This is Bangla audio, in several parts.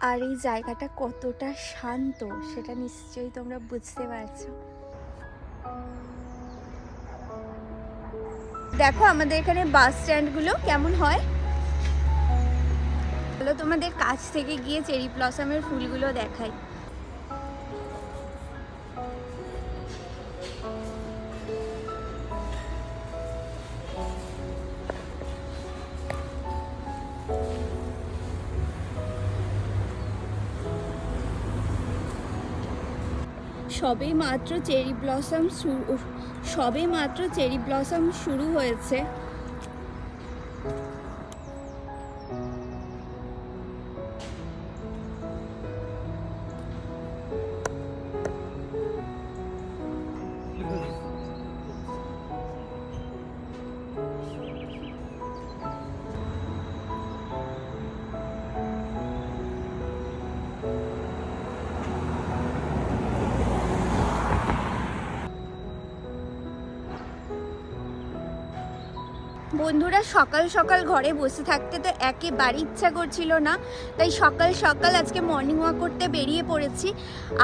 আর এই জায়গাটা কতটা শান্ত সেটা নিশ্চয়ই তোমরা বুঝতে পারছো। দেখো আমাদের এখানে বাস স্ট্যান্ডগুলো কেমন হয়। চলো তোমাদের কাছ থেকে গিয়ে চেরি ব্লসমের ফুলগুলো দেখাই। সবে মাত্র চেরি ব্লসম শুরু হয়েছে। বন্ধুরা সকাল সকাল ঘরে বসে থাকতে তো একেবারে ইচ্ছা করছিল না, তাই সকাল সকাল আজকে মর্নিং ওয়াক করতে বেরিয়ে পড়েছি।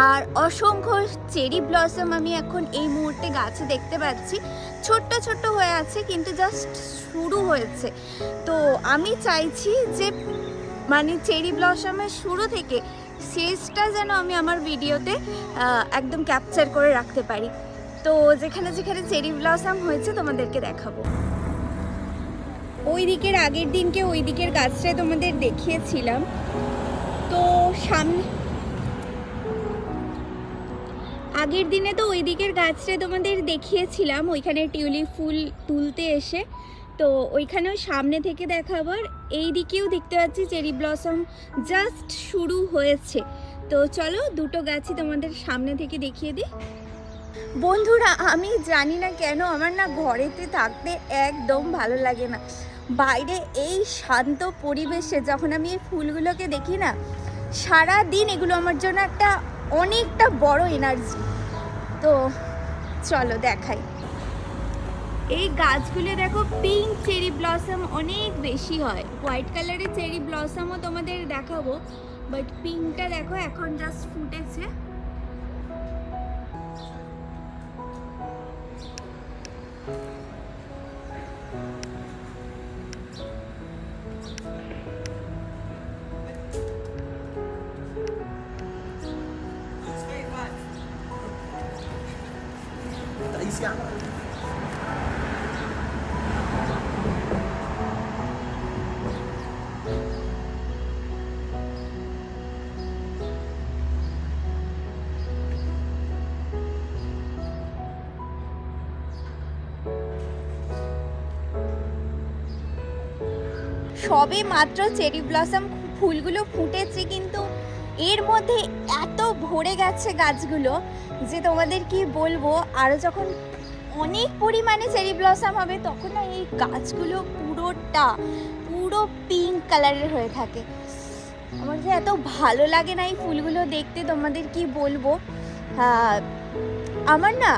আর অসংখ্য চেরি ব্লসম আমি এখন এই মুহূর্তে গাছে দেখতে পাচ্ছি। ছোট্ট ছোট্ট হয়ে আছে কিন্তু জাস্ট শুরু হয়েছে। তো আমি চাইছি যে মানে চেরি ব্লসমের শুরু থেকে শেষটা যেন আমি আমার ভিডিওতে একদম ক্যাপচার করে রাখতে পারি। তো যেখানে যেখানে চেরি ব্লসম হয়েছে তোমাদেরকে দেখাবো। ওই দিকের আগের দিনকে ওই দিকের গাছটায় তোমাদের দেখিয়েছিলাম। তো আগের দিনে তো ওই দিকের গাছটায় তোমাদের দেখিয়েছিলাম ওইখানে টিউলিপ ফুল তুলতে এসে। তো ওইখানেও সামনে থেকে দেখাবার এই দিকেও দেখতে পাচ্ছি চেরি ব্লসম জাস্ট শুরু হয়েছে। তো চলো দুটো গাছই তোমাদের সামনে থেকে দেখিয়ে দিই। বন্ধুরা আমি জানি না কেন আমার না ঘরেতে থাকতে একদম ভালো লাগে না। বাইরে এই শান্ত পরিবেশে যখন আমি এই ফুলগুলোকে দেখি না, সারা দিন এগুলো আমার জন্য একটা অনেকটা বড় এনার্জি। তো চলো দেখাই। এই গাছগুলো দেখো পিঙ্ক চেরি ব্লসম অনেক বেশি হয়। হোয়াইট কালারের চেরি ব্লসমও তোমাদের দেখাবো, বাট পিঙ্কটা দেখো এখন জাস্ট ফুটেছে। সবে মাত্র চেরি ব্লসম ফুলগুলো ফুটেছে, কিন্তু এর মধ্যে এত ভরে গেছে গাছগুলো যে তোমাদের কি বলবো। আরও যখন অনেক পরিমাণে চেরি ব্লসম হবে তখন না এই গাছগুলো পুরো পিঙ্ক কালারের হয়ে থাকে। আমার যে এত ভালো লাগে না এই ফুলগুলো দেখতে, তোমাদের কি বলবো। আমার না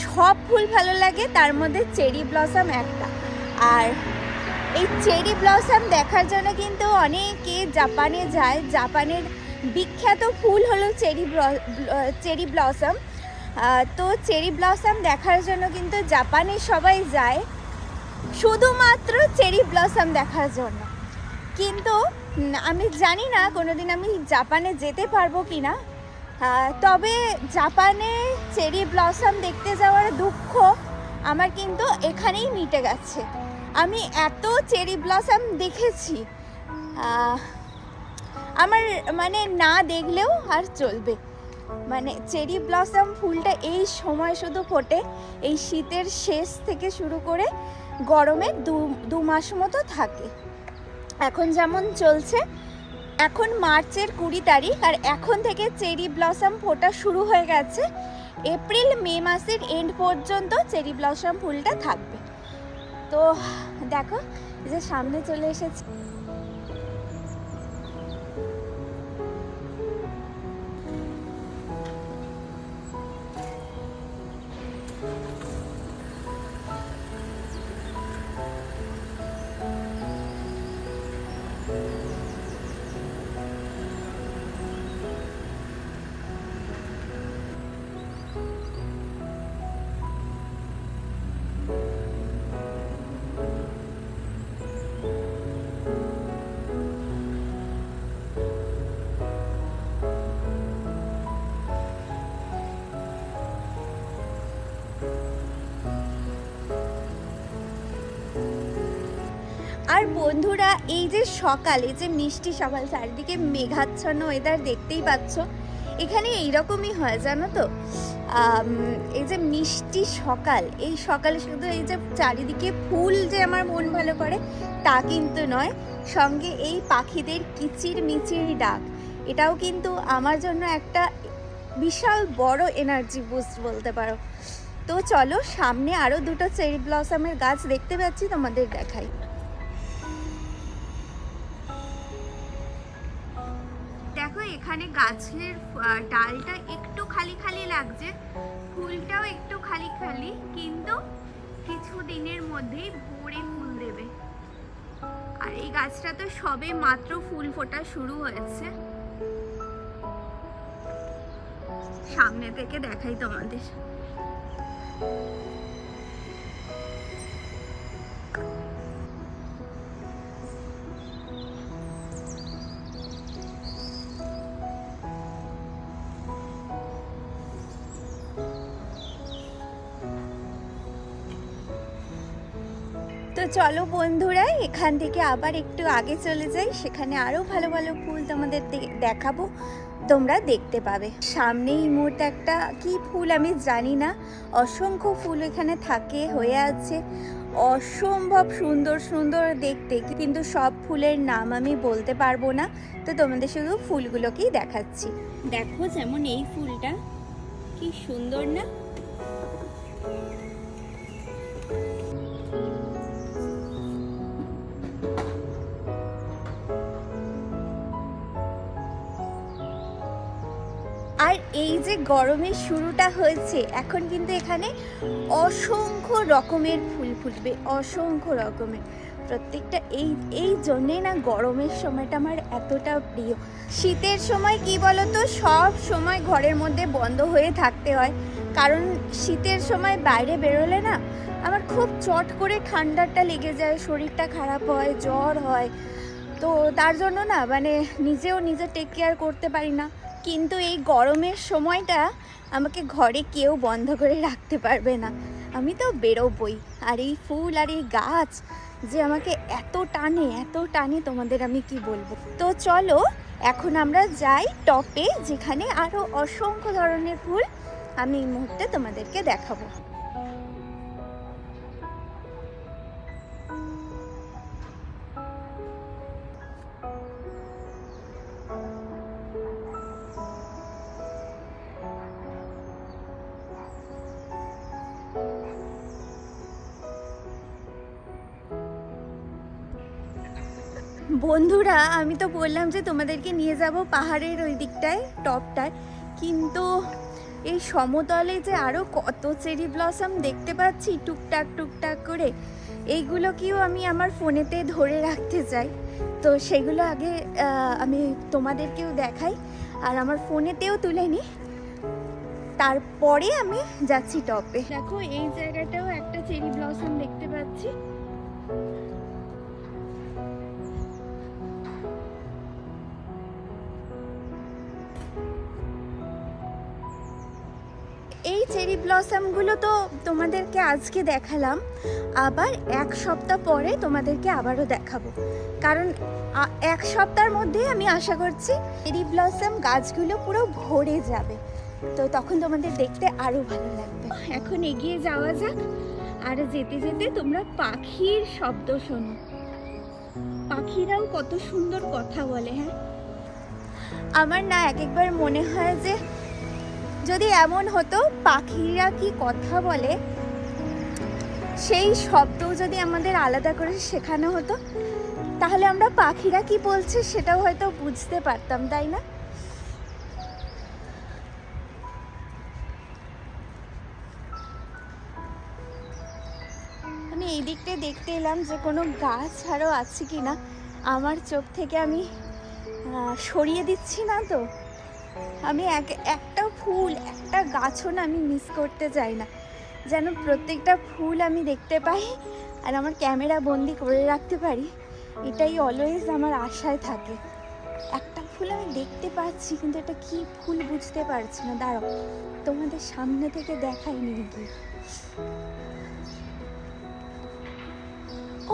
সব ফুল ভালো লাগে, তার মধ্যে চেরি ব্লসম একটা। আর এই চেরি ব্লসম দেখার জন্য কিন্তু অনেকে জাপানে যায়। জাপানের বিখ্যাত ফুল হলো চেরি ব্লসম। তো চেরি ব্লসম দেখার জন্য কিন্তু জাপানে সবাই যায় শুধুমাত্র চেরি ব্লসম দেখার জন্য। কিন্তু আমি জানি না কোনোদিন আমি জাপানে যেতে পারবো কি না। তবে জাপানে চেরি ব্লসম দেখতে যাওয়ার দুঃখ আমার কিন্তু এখানেই মিটে গেছে। আমি এত চেরি ব্লসম দেখেছি, আমার মানে না দেখলেও আর চলবে। মানে চেরি ব্লসম ফুলটা এই সময় শুধু ফোটে, এই শীতের শেষ থেকে শুরু করে গরমে দু মাস মতো থাকে। এখন যেমন চলছে, এখন মার্চের 20 তারিখ, আর এখন থেকে চেরি ব্লসম ফোটা শুরু হয়ে গেছে। এপ্রিল মে মাসের এন্ড পর্যন্ত চেরি ব্লসম ফুলটা থাকবে। তো দেখো এই যে সামনে চলে এসেছে। বন্ধুরা, এই যে সকাল, এই যে মিষ্টি সকাল, চারিদিকে মেঘাচ্ছন্ন ওয়েদার দেখতেই পাচ্ছ। এখানে এইরকমই হয় জানো তো, এই যে মিষ্টি সকাল, এই সকালে শুধু এই যে চারিদিকে ফুল যে আমার মন ভালো করে তা কিন্তু নয়, সঙ্গে এই পাখিদের কিচির মিচির ডাক, এটাও কিন্তু আমার জন্য একটা বিশাল বড় এনার্জি বুস্ট বলতে পারো। তো চলো, সামনে আরও দুটো চেরি ব্লসমের গাছ দেখতে পাচ্ছি, তোমাদের দেখাই। দেখো, এখানে গাছের ডালটা একটু খালি খালি লাগছে, ফুলটাও একটু খালি খালি, কিন্তু কিছু দিনের মধ্যেই ভরে ফুল দেবে। আর এই গাছটা তো সবে মাত্র ফুল ফোটা শুরু হয়েছে। সামনে থেকে দেখাই তোমাদের। তো চলো বন্ধুরা, এখান থেকে আবার একটু আগে চলে যাই, সেখানে আরো ভালো ভালো ফুল তোমাদের দেখাবো, তোমরা দেখতে পাবে। সামনে এই মুহূর্তে একটা কি ফুল আমি জানি না, অসংখ্য ফুল এখানে থাকে হয়ে আছে, অসম্ভব সুন্দর সুন্দর দেখতে, কিন্তু সব ফুলের নাম আমি বলতে পারবো না, তো তোমাদের শুধু ফুলগুলোকেই দেখাচ্ছি। দেখো, যেমন এই ফুলটা কি সুন্দর না? আর এই যে গরমের শুরুটা হয়েছে, এখন কিন্তু এখানে অসংখ্য রকমের ফুল ফুটবে, অসংখ্য রকমের। প্রত্যেকটা এই জন্যে না গরমের সময়টা আমার এতটা প্রিয়। শীতের সময় কি বলতো, সব সময় ঘরের মধ্যে বন্ধ হয়ে থাকতে হয়, কারণ শীতের সময় বাইরে বেরোলে না আমার খুব চট করে ঠান্ডাটা লেগে যায়, শরীরটা খারাপ হয়, জ্বর হয়, তো তার জন্য না মানে নিজে টেক কেয়ার করতে পারি না। কিন্তু এই গরমের সময়টা আমাকে ঘরে কেউ বন্ধ করে রাখতে পারবে না, আমি তো বেরোবই। আর এই ফুল আর এই গাছ যে আমাকে এত টানে তোমাদের আমি কি বলবো। তো চলো, এখন আমরা যাই টপে, যেখানে আরো অসংখ্য ধরনের ফুল আমি এই মুহূর্তে তোমাদেরকে দেখাবো। বন্ধুরা, আমি তো বললাম যে তোমাদেরকে নিয়ে যাব পাহাড়ের ওই দিকটায়, টপটায়, কিন্তু এই সমতলে যে আরও কত চেরি ব্লসম দেখতে পাচ্ছি টুকটাক করে, এইগুলোকেও আমি আমার ফোনেতে ধরে রাখতে চাই, তো সেগুলো আগে আমি তোমাদেরকেও দেখাই আর আমার ফোনেতেও তুলে নিই, তারপরে আমি যাচ্ছি টপে। দেখো, এই জায়গাটাও একটা চেরি ব্লসম দেখতে পাচ্ছি। এই চেরি ব্লসমগুলো তো তোমাদেরকে আজকে দেখালাম, আবার এক সপ্তাহ পরে তোমাদেরকে আবারও দেখাবো, কারণ এক সপ্তাহের মধ্যে আমি আশা করছি চেরি ব্লসম গাছগুলো পুরো ভরে যাবে, তো তখন তোমাদের দেখতে আরও ভালো লাগবে। এখন এগিয়ে যাওয়া যাক, আর যেতে যেতে তোমরা পাখির শব্দ শোনো, পাখিরাও কত সুন্দর কথা বলে। হ্যাঁ, আমার না একবার মনে হয় যে যদি এমন হতো পাখিরা কি কথা বলে, সেই শব্দ যদি আমাদের আলাদা করে শেখানো হতো, তাহলে আমরা পাখিরা কি বলছে সেটাও হয়তো বুঝতে পারতাম, তাই না? আমি এই দিকটা দেখতে এলাম যে কোনো গাছ আরও আছে কি না, আমার চোখ থেকে আমি সরিয়ে দিচ্ছি না, তো আমি একটা ফুল, একটা গাছও না আমি মিস করতে চাই না, যেন প্রত্যেকটা ফুল আমি দেখতে পাই আর আমার ক্যামেরা বন্দি করে রাখতে পারি, এটাই অলওয়েজ আমার আশায় থাকে। একটা ফুল আমি দেখতে পাচ্ছি, কিন্তু এটা কি ফুল বুঝতে পারছি না, দাঁড়াও তোমাদের সামনে থেকে দেখাই নিয়ে গিয়ে।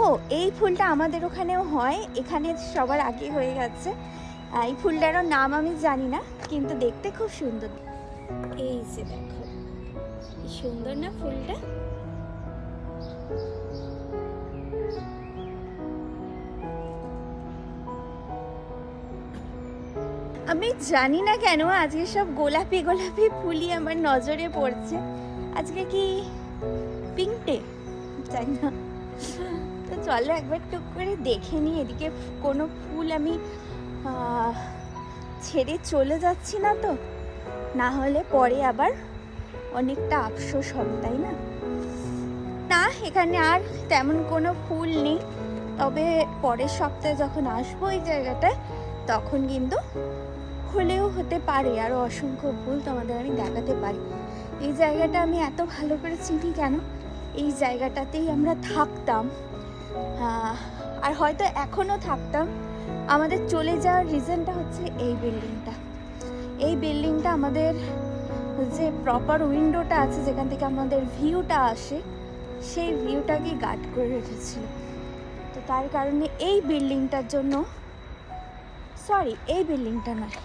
ও এই ফুলটা আমাদের ওখানেও হয়, এখানে সবার আগে হয়ে গেছে। এই ফুলটারও নাম আমি জানি না, কিন্তু দেখতে খুব সুন্দর। এই যে দেখো সুন্দর না ফুলটা। আমি জানি না কেন আজকে সব গোলাপি গোলাপি ফুলই আমার নজরে পড়ছে। আজকে কি পিঙ্ক ডে জানি না, তো চলো একবার টুক করে দেখে নিই। এদিকে কোনো ফুল আমি ছেড়ে চলে যাচ্ছি না তো, না হলে পরে আবার অনেকটা আফসোস হবে, তাই না? না এখানে আর তেমন কোনো ফুল নেই, তবে পরের সপ্তাহে যখন আসবো এই জায়গাটায় তখন কিন্তু হলেও হতে পারে আরও অসংখ্য ফুল তোমাদের আমি দেখাতে পারি। এই জায়গাটা আমি এত ভালো করে চিনি কেন, এই জায়গাটাতেই আমরা থাকতাম, আর হয়তো এখনও থাকতাম। আমাদের চলে যাওয়ার রিজনটা হচ্ছে এই বিল্ডিংটা। এই বিল্ডিংটা আমাদের যে প্রপার উইন্ডোটা আছে যেখান থেকে আমাদের ভিউটা আসে, সেই ভিউটাকে গার্ড করে রেখেছিল। তো তার কারণে এই বিল্ডিংটার জন্য, সরি এই বিল্ডিংটা নয়,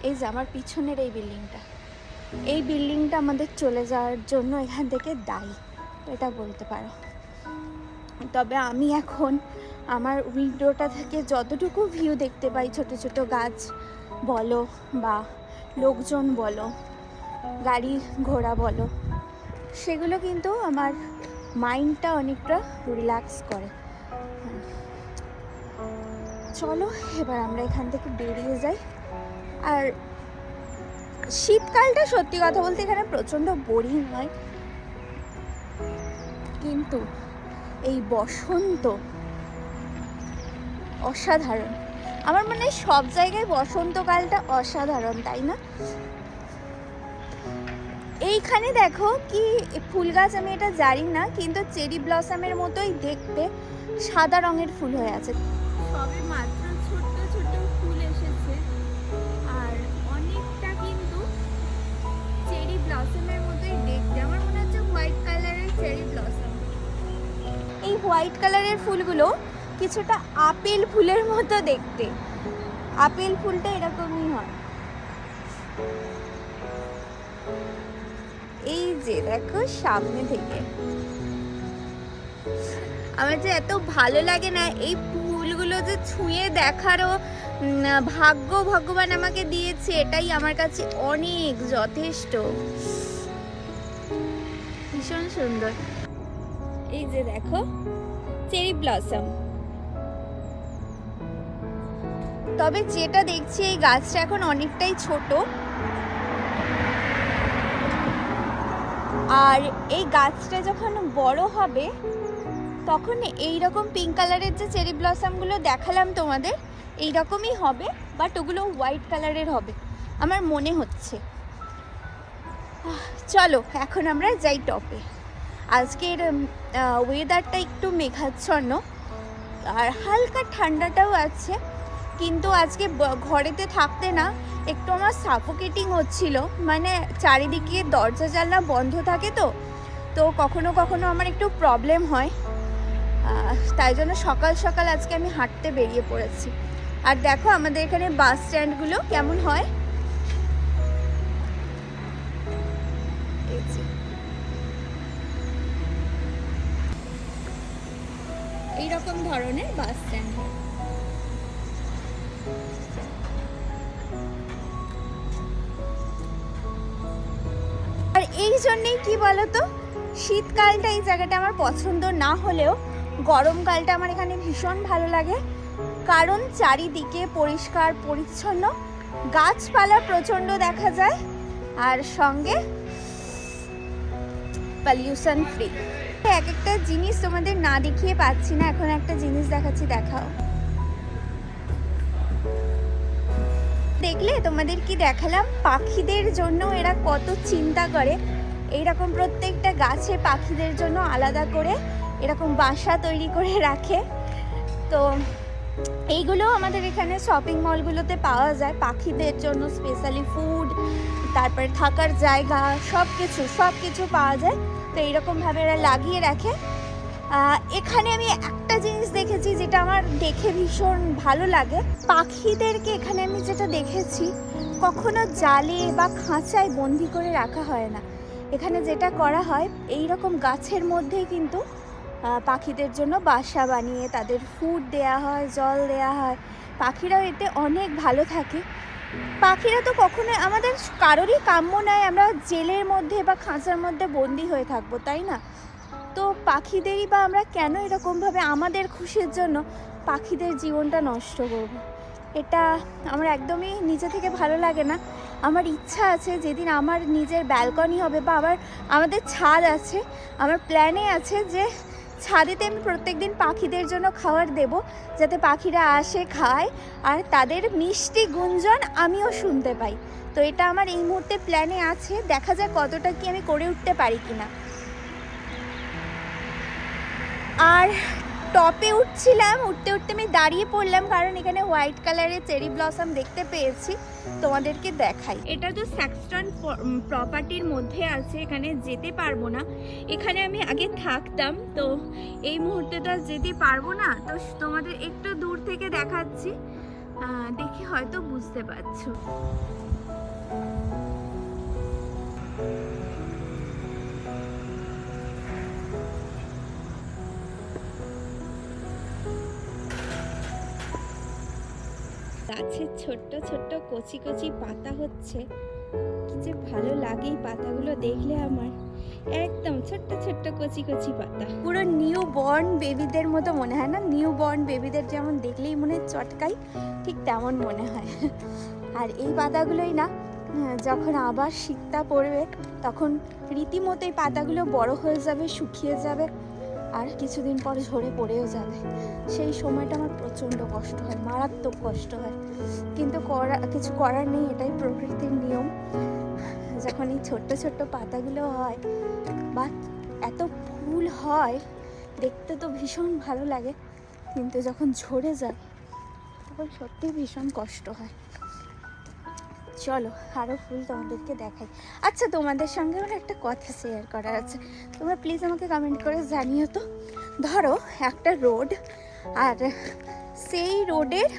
এই যে আমার পিছনের এই বিল্ডিংটা আমাদের চলে যাওয়ার জন্য এখান থেকে দায়ী, এটা বলতে পারো। তবে আমি এখন আমার উইন্ডোটা থেকে যতটুকু ভিউ দেখতে পাই, ছোট ছোট গাছ বলো বা লোকজন বলো, গাড়ি ঘোড়া বলো, সেগুলো কিন্তু আমার মাইন্ডটা অনেকটা রিল্যাক্স করে। চলো এবার আমরা এখান থেকে বেরিয়ে যাই। আর শীতকালটা সত্যি কথা বলতে এখানে প্রচণ্ড বোরিং হয়, কিন্তু এই বসন্ত অসাধারণ। আমার মনে হয় সব জায়গায় বসন্তকালটা অসাধারণ, তাই না? এইখানে দেখো কি ফুল গাছ, আমি এটা জানি না, কিন্তু চেরি ব্লসমের মতোই দেখতে, সাদা রঙের ফুল হয়ে আছে। সবে মাত্র ছোট্ট ছোট্ট ফুল এসেছে, আর অনেকটা কিন্তু চেরি ব্লসমের মতোই দেখতে। আমার মনে হচ্ছে হোয়াইট কালারের চেরি ব্লসম। এই হোয়াইট কালারের ফুলগুলো কিছুটা আপেল ফুলের মতো দেখতে। আপেল ফুলটা এরকমই হয়। এই যে দেখো সামনে থেকে, আমার যে এত ভালো লাগে না এই ফুলগুলো যে ছুঁয়ে দেখারও ভাগ্য ভগবান আমাকে দিয়েছে, এটাই আমার কাছে অনেক যথেষ্ট। ভীষণ সুন্দর। এই যে দেখো চেরি ব্লসম। তবে যেটা দেখছি এই গাছটা এখন অনেকটাই ছোট, আর এই গাছটা যখন বড় হবে তখন এইরকম পিঙ্ক কালারের যে চেরি ব্লসমগুলো দেখালাম তোমাদের, এইরকমই হবে, বাট ওগুলো হোয়াইট কালারের হবে আমার মনে হচ্ছে। চলো এখন আমরা যাই টপে। আজকের ওয়েদারটা একটু মেঘাচ্ছন্ন আর হালকা ঠান্ডাটাও আছে, কিন্তু আজকে ঘরেতে থাকতে না একটু আমার সাফোকেটিং হচ্ছিল, মানে চারিদিকে দরজা জানলা বন্ধ থাকে তো কখনো কখনো আমার একটু প্রবলেম হয়, তাই জন্য সকাল সকাল আজকে আমি হাঁটতে বেরিয়ে পড়েছি। আর দেখো আমাদের এখানে বাস স্ট্যান্ডগুলো কেমন হয়, এইরকম ধরনের বাস স্ট্যান্ড হয়। আর এই জন্যেই কি বলতো, শীতকালটা এই জায়গাটা আমার পছন্দ না হলেও গরমকালটা আমার এখানে ভীষণ ভালো লাগে, কারণ চারিদিকে পরিষ্কার পরিচ্ছন্ন, গাছপালা প্রচণ্ড দেখা যায়, আর সঙ্গে পলিউশন ফ্রি। এক একটা জিনিস তোমাদের না দেখিয়ে পাচ্ছি না, এখন একটা জিনিস দেখাচ্ছি, দেখাও। দেখলে তোমাদের কি দেখালাম, পাখিদের জন্য এরা কত চিন্তা করে। এইরকম প্রত্যেকটা গাছে পাখিদের জন্য আলাদা করে এরকম বাসা তৈরি করে রাখে। তো এইগুলো আমাদের এখানে শপিং মলগুলোতে পাওয়া যায়, পাখিদের জন্য স্পেশালি ফুড, তারপরে থাকার জায়গা, সব কিছু পাওয়া যায়। তো এইরকমভাবে এরা লাগিয়ে রাখে। এখানে আমি একটা জিনিস দেখেছি যেটা আমার দেখে ভীষণ ভালো লাগে। পাখিদেরকে এখানে আমি যেটা দেখেছি, কখনো জালে বা খাঁচায় বন্দি করে রাখা হয় না। এখানে যেটা করা হয়, এই রকম গাছের মধ্যেই কিন্তু পাখিদের জন্য বাসা বানিয়ে তাদের ফুড দেয়া হয়, জল দেয়া হয়। পাখিরাও এতে অনেক ভালো থাকে। পাখিরা তো কখনোই আমাদের কারোরই কাম্য নয় আমরা জেলের মধ্যে বা খাঁচার মধ্যে বন্দি হয়ে থাকবো, তাই না? তো পাখিদেরই বা আমরা কেন এরকমভাবে আমাদের খুশির জন্য পাখিদের জীবনটা নষ্ট করব? এটা আমার একদমই নিজে থেকে ভালো লাগে না। আমার ইচ্ছা আছে যেদিন আমার নিজের ব্যালকনি হবে বা আমাদের ছাদ আছে, আমার প্ল্যানে আছে যে ছাদেতে আমি প্রত্যেকদিন পাখিদের জন্য খাবার দেব, যাতে পাখিরা আসে খায় আর তাদের মিষ্টি গুঞ্জন আমিও শুনতে পাই। তো এটা আমার এই মুহূর্তে প্ল্যানে আছে, দেখা যাক কতটা কি আমি করে উঠতে পারি কিনা। আর টপে উঠছিলাম, উঠতে উঠতে আমি দাঁড়িয়ে পড়লাম কারণ এখানে হোয়াইট কালারের চেরি ব্লসম দেখতে পেয়েছি, তোমাদেরকে দেখাই। এটা তো স্যাক্সটন প্রপার্টির মধ্যে আছে, এখানে যেতে পারবো না। এখানে আমি আগে থাকতাম, তো এই মুহূর্তে তো যেতে পারবো না। তো তোমাদের একটু দূর থেকে দেখাচ্ছি, দেখে হয়তো বুঝতে পারছো। গাছের ছোট্ট ছোট্ট কচি কচি পাতা হচ্ছে, কি যে ভালো লাগে এই পাতাগুলো দেখলে আমার। একদম ছোট্ট ছোট্ট কচি কচি পাতা, পুরো নিউ বর্ন বেবিদের মতো মনে হয় না? নিউ বর্ন বেবিদের যেমন দেখলেই মনে চটকাই, ঠিক তেমন মনে হয়। আর এই পাতাগুলোই না যখন আবার শীতটা পড়বে তখন রীতিমতো এই পাতাগুলো বড় হয়ে যাবে, শুকিয়ে যাবে, আর কিছুদিন পর ঝরে পড়েও যাবে। সেই সময়টা আমার প্রচণ্ড কষ্ট হয়, মারাত্মক কষ্ট হয়, কিন্তু কিছু করার নেই, এটাই প্রকৃতির নিয়ম। যখন এই ছোট্ট ছোট্ট পাতাগুলো হয় বা এত ফুল হয়, দেখতে তো ভীষণ ভালো লাগে, কিন্তু যখন ঝরে যায় তখন সত্যি ভীষণ কষ্ট হয়। চলো আরও ফুল তোমাদেরকে দেখাই। আচ্ছা, তোমাদের সঙ্গে আমার একটা কথা শেয়ার করার আছে, তোমরা প্লিজ আমাকে কমেন্ট করে জানিও তো। ধরো একটা রোড, আর সেই রোডের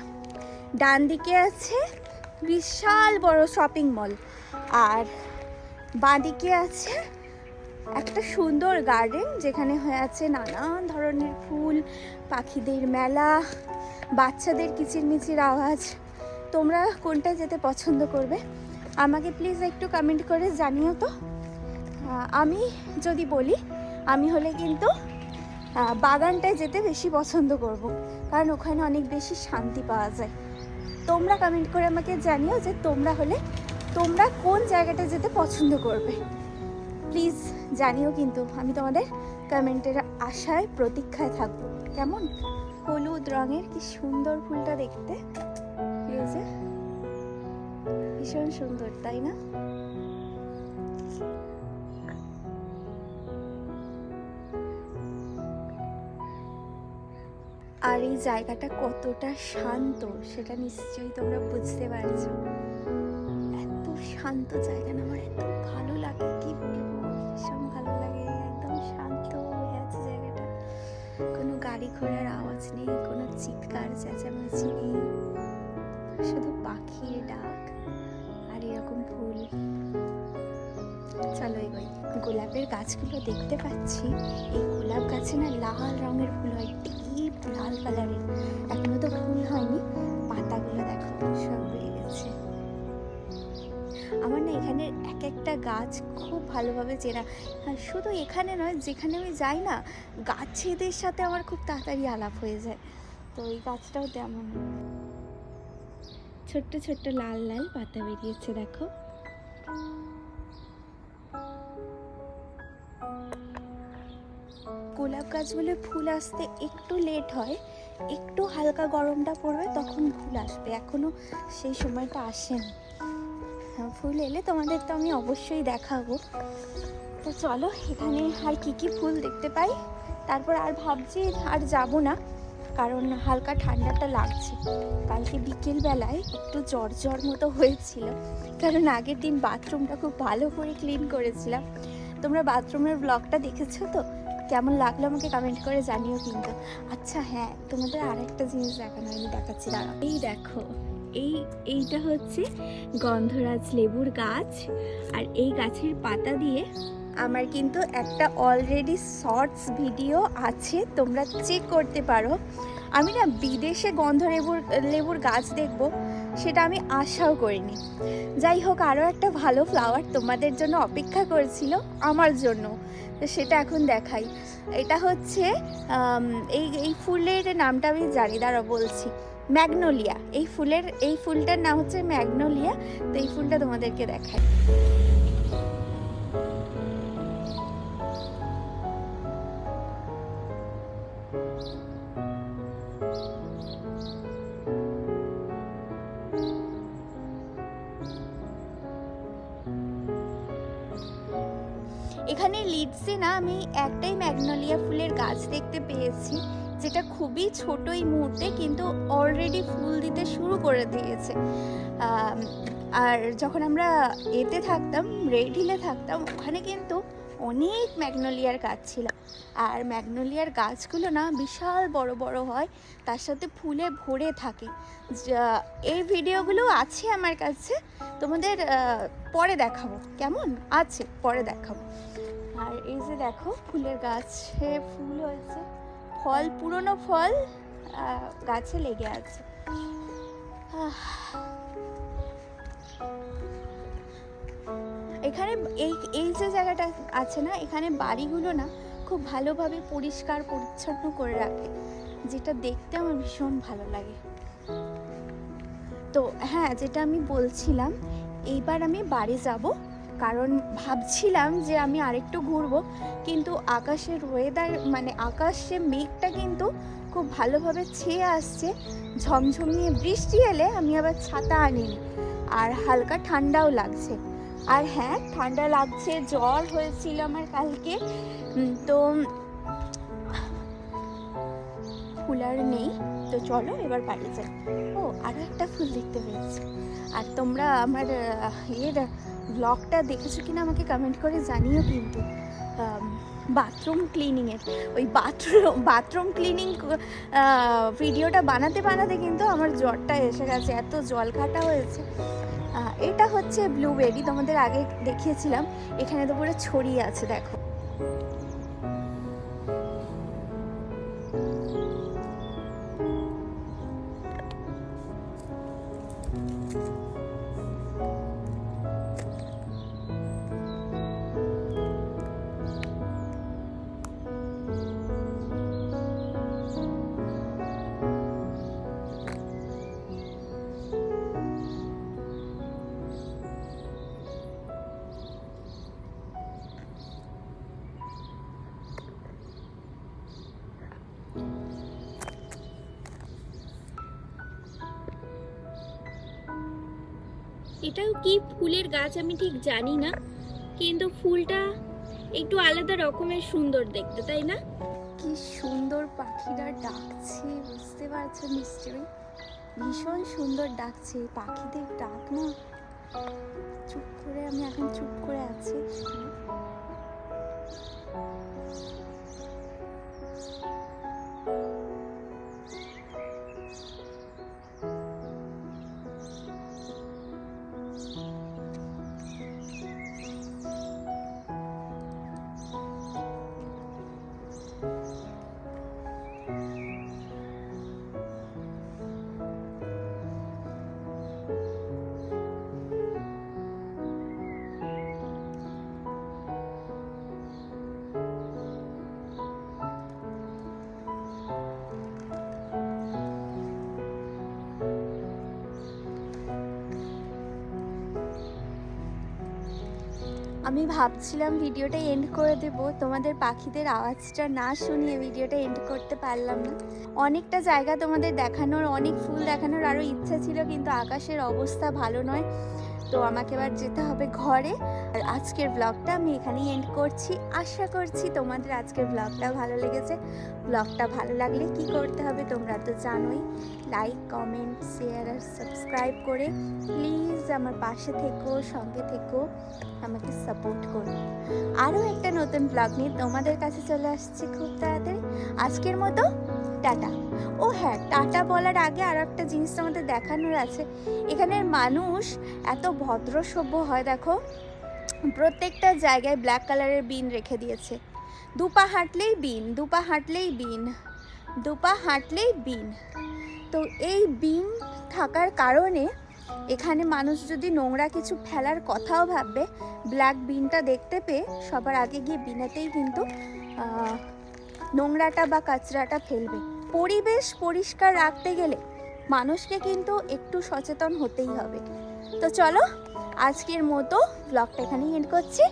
ডান দিকে আছে বিশাল বড় শপিং মল, আর বাঁ দিকে আছে একটা সুন্দর গার্ডেন যেখানে হয়ে আছে নানান ধরনের ফুল, পাখিদের মেলা, বাচ্চাদের কিচিরমিচির আওয়াজ। তোমরা কোনটা যেতে পছন্দ করবে আমাকে প্লিজ একটু কমেন্ট করে জানিও তো। আমি যদি বলি, আমি হলে কিন্তু বাগানটায় যেতে বেশি পছন্দ করব, কারণ ওখানে অনেক বেশি শান্তি পাওয়া যায়। তোমরা কমেন্ট করে আমাকে জানিও যে তোমরা কোন জায়গাটা যেতে পছন্দ করবে, প্লিজ জানিও। কিন্তু আমি তোমাদের কমেন্টের আশায় প্রতীক্ষায় থাকবো। কেমন হলুদ রঙের কি সুন্দর ফুলটা দেখতে, ভীষণ সুন্দর, তাই না? আর এই জায়গাটা কতটা শান্ত সেটা নিশ্চয়ই তোমরা বুঝতে পারছো। এত শান্ত জায়গা না, আমার এত ভালো লাগে, কি বলবো, ভীষণ ভালো লাগে। একদম শান্ত হয়ে আছে জায়গাটা, কোনো গাড়ি ঘোড়ার আওয়াজ নেই, কোনো চিৎকার চেঁচামেচি নেই, শুধু পাখির ডাক আর এরকম ফুল। চলো এগোই। গোলাপের গাছগুলো দেখতে পাচ্ছি, এই গোলাপ গাছে না লাল রঙের ফুল হয়, ডিপ লাল কালারের। এখনো তো ফুল হয়নি, পাতাগুলো দেখো সব হয়ে গেছে। আমার না এখানে এক একটা গাছ খুব ভালোভাবে চেনা, আর শুধু এখানে নয়, যেখানে আমি যাই না গাছেদের সাথে আমার খুব তাড়াতাড়ি আলাপ হয়ে যায়। তো এই গাছটাও তেমন, ছোট্ট ছোট্ট লাল লাল পাতা বেরিয়েছে দেখো। গোলাপ গাছগুলো ফুল আসতে একটু লেট হয়, একটু হালকা গরমটা পড়বে তখন ফুল আসবে, এখনো সেই সময়টা আসেনি। ফুল এলে তোমাদের তো আমি অবশ্যই দেখাবো। তো চলো এখানে আর কি ফুল দেখতে পাই, তারপর আর ভাবছি আর যাব না, কারণ হালকা ঠান্ডাটা লাগছে। কালকে বিকেল বেলায় একটু জ্বর মতো হয়েছিল, কারণ আগের দিন বাথরুমটা খুব ভালো করে ক্লিন করেছিলাম। তোমরা বাথরুমের ব্লগটা দেখেছো তো? কেমন লাগলো আমাকে কমেন্ট করে জানিও কিন্তু। আচ্ছা হ্যাঁ, তোমাদের আর একটা জিনিস দেখানো আমি দেখাচ্ছি, দাঁড়াও। এই দেখো, এইটা হচ্ছে গন্ধরাজ লেবুর গাছ, আর এই গাছের পাতা দিয়ে আমার কিন্তু একটা অলরেডি শর্টস ভিডিও আছে, তোমরা চেক করতে পারো। আমি না বিদেশে লেবুর গাছ দেখব সেটা আমি আশাও করিনি। যাই হোক, আরও একটা ভালো ফ্লাওয়ার তোমাদের জন্য অপেক্ষা করছিল আমার জন্য, তো সেটা এখন দেখাই। এটা হচ্ছে এই ফুলের নামটা আমি জানি, দাঁড়াও বলছি, ম্যাগনোলিয়া। এই ফুলটার নাম হচ্ছে ম্যাগনোলিয়া। তো এই ফুলটা তোমাদেরকে দেখাই। এখানে লিডসে না আমি একটাই ম্যাগনোলিয়া ফুলের গাছ দেখতে পেয়েছি, যেটা খুবই ছোট এই মুহূর্তে, কিন্তু অলরেডি ফুল দিতে শুরু করে দিয়েছে। আর যখন আমরা এতে থাকতাম, রেড হিলে থাকতাম, ওখানে কিন্তু অনেক ম্যাগনোলিয়ার গাছ ছিল। আর ম্যাগনোলিয়ার গাছগুলো না বিশাল বড় বড় হয়, তার সাথে ফুলে ভরে থাকে। এই ভিডিওগুলো আছে আমার কাছে, তোমাদের পরে দেখাবো, কেমন আছে পরে দেখাবো। আর এই যে দেখো, ফুলের গাছে ফুল হয়েছে, ফল, পুরনো ফল গাছে লেগে আছে। এখানে এই যে জায়গাটা আছে না, এখানে বাড়িগুলো না খুব ভালোভাবে পরিষ্কার পরিচ্ছন্ন করে রাখে, যেটা দেখতে আমার ভীষণ ভালো লাগে। তো হ্যাঁ, যেটা আমি বলছিলাম, এইবার আমি বাড়ি যাব, কারণ ভাবছিলাম যে আমি আরেকটু ঘুরবো, কিন্তু আকাশের ওয়েদার মানে আকাশে মেঘটা কিন্তু খুব ভালোভাবে ছেয়ে আসছে, ঝমঝমিয়ে বৃষ্টি এলে আমি আবার ছাতা আনিনি, আর হালকা ঠান্ডাও লাগছে। আর হ্যাঁ, ঠান্ডা লাগছে, জ্বর হয়েছিল আমার কালকে। তো ফুল আর নেই, তো চলো এবার বাড়ি যাই। ও, আরও একটা ফুল দেখতে পেয়েছি। আর তোমরা আমার এর ব্লগটা দেখেছো কিনা আমাকে কমেন্ট করে জানিও কিন্তু। বাথরুম ক্লিনিংয়ের, ওই বাথরুম ক্লিনিং ভিডিওটা বানাতে বানাতে কিন্তু আমার জ্বরটা এসে গেছে, এত জল ঘাটা হয়েছে। এটা হচ্ছে ব্লুবেরি, তোমাদের আগে দেখিয়েছিলাম, এখানে তো পুরো ছড়িয়ে আছে দেখো। এটাও কি ফুলের গাছ আমি ঠিক জানি না, কিন্তু ফুলটা একটু আলাদা রকমের সুন্দর দেখতে, তাই না? কি সুন্দর পাখিরা ডাকছে, বুঝতে পারছো নিশ্চয়ই? ভীষণ সুন্দর ডাকছে, পাখিদের ডাক না। আমি এখন চুপ করে আছি। আমি ভাবছিলাম ভিডিওটা এন্ড করে দেব, তোমাদের পাখিদের আওয়াজটা না শুনিয়ে ভিডিওটা এন্ড করতে পারলাম না। অনেকটা জায়গা তোমাদের দেখানোর, অনেক ফুল দেখানোর আরও ইচ্ছা ছিল, কিন্তু আকাশের অবস্থা ভালো নয়, তো আমাকে এবার যেতে হবে ঘরে। আর আজকের ব্লগটা আমি এখানেই এন্ড করছি। আশা করছি তোমাদের আজকের ব্লগটা ভালো লেগেছে। ব্লগটা ভালো লাগলে কি করতে হবে তোমরা তো জানোই, লাইক, কমেন্ট, শেয়ার আর সাবস্ক্রাইব করে প্লিজ আমার পাশে থেকো, সঙ্গে থেকো, আমাকে সাপোর্ট করো। আরও একটা নতুন ব্লগ নিয়ে তোমাদের কাছে চলে আসছি খুব তাড়াতাড়ি। আজকের মতো টাটা। ও হ্যাঁ, টাটা বলার আগে আরও একটা জিনিস তোমাদের দেখানোর আছে। এখানের মানুষ এত ভদ্র সভ্য হয়, দেখো প্রত্যেকটা জায়গায় ব্ল্যাক কালারের বিন রেখে দিয়েছে। দুপা হাঁটলেই বিন, দুপা হাঁটলেই বিন, দুপা হাঁটলেই বিন। তো এই বিন থাকার কারণে এখানে মানুষ যদি নোংরা কিছু ফেলার কথাও ভাববে, ব্ল্যাক বিনটা দেখতে পেয়ে সবার আগে গিয়ে বিনেতেই কিন্তু নোংরাটা বা কাচরাটা ফেলবে। পরিবেশ পরিষ্কার রাখতে গেলে মানুষকে কিন্তু একটু সচেতন হতেই হবে। তো চলো আজকের মতো ব্লগটা এখানেই এন্ড করছি।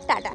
টাটা।